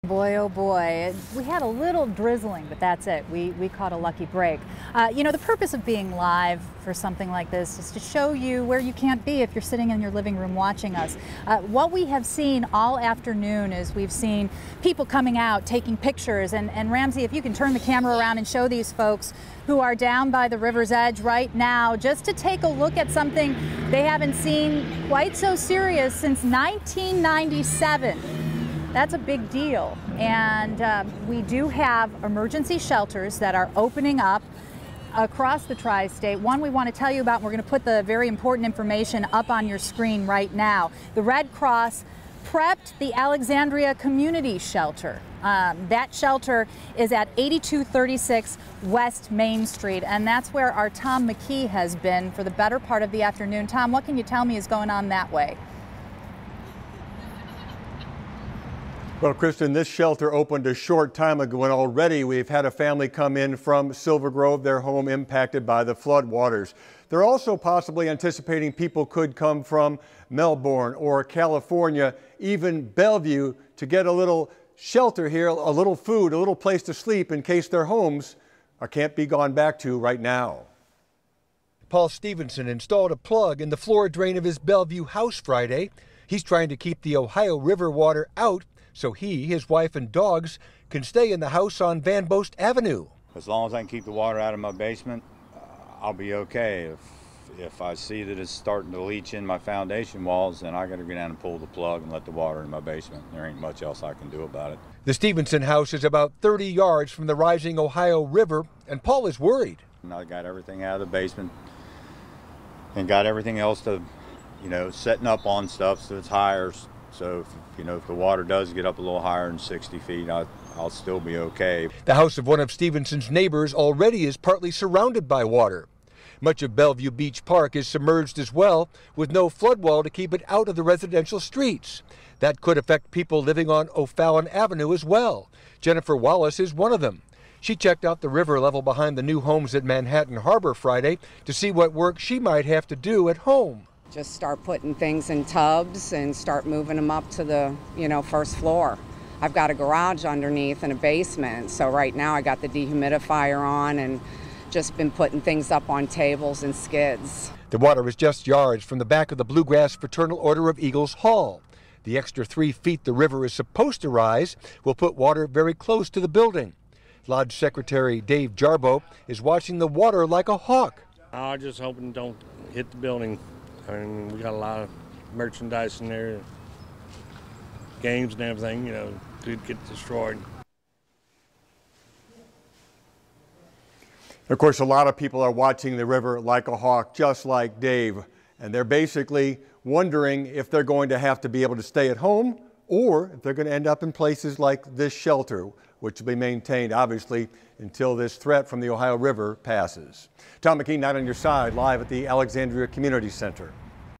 Boy, oh boy, we had a little drizzling, but that's it. We caught a lucky break. You know, the purpose of being live for something like this is to show you where you can't be if you're sitting in your living room watching us. What we have seen all afternoon is we've seen people coming out, taking pictures, and Ramsey, if you can turn the camera around and show these folks who are down by the river's edge right now, just to take a look at something they haven't seen quite so serious since 1997. That's a big deal, and we do have emergency shelters that are opening up across the tri-state. One we want to tell you about, and we're going to put the very important information up on your screen right now. The Red Cross prepped the Alexandria Community Shelter. That shelter is at 8236 West Main Street, and that's where our Tom McKee has been for the better part of the afternoon. Tom, what can you tell me is going on that way? Well, Kristen, this shelter opened a short time ago, and already we've had a family come in from Silver Grove, their home impacted by the floodwaters. They're also possibly anticipating people could come from Melbourne or California, even Bellevue, to get a little shelter here, a little food, a little place to sleep in case their homes can't be gone back to right now. Paul Stevenson installed a plug in the floor drain of his Bellevue house Friday. He's trying to keep the Ohio River water out so he, his wife, and dogs can stay in the house on Van Bost Avenue. As long as I can keep the water out of my basement, I'll be okay. If I see that it's starting to leach in my foundation walls, then I got to go down and pull the plug and let the water in my basement. There ain't much else I can do about it. The Stevenson house is about 30 yards from the rising Ohio River, and Paul is worried. And I got everything out of the basement and got everything else to, setting up on stuff so it's higher. So, if the water does get up a little higher than 60 feet, I'll still be okay. The house of one of Stevenson's neighbors already is partly surrounded by water. Much of Bellevue Beach Park is submerged as well, with no flood wall to keep it out of the residential streets. That could affect people living on O'Fallon Avenue as well. Jennifer Wallace is one of them. She checked out the river level behind the new homes at Manhattan Harbor Friday to see what work she might have to do at home. Just start putting things in tubs and start moving them up to the, first floor. I've got a garage underneath and a basement, so right now I got the dehumidifier on and just been putting things up on tables and skids. The water is just yards from the back of the Bluegrass Fraternal Order of Eagles Hall. The extra 3 feet the river is supposed to rise will put water very close to the building. Lodge Secretary Dave Jarbo is watching the water like a hawk. I just hoping it don't hit the building. I mean, we got a lot of merchandise in there, games and everything, could get destroyed. Of course, a lot of people are watching the river like a hawk, just like Dave, and they're basically wondering if they're going to have to be able to stay at home or if they're going to end up in places like this shelter, which will be maintained, obviously, until this threat from the Ohio River passes. Tom McKee, Night on Your Side, live at the Alexandria Community Center.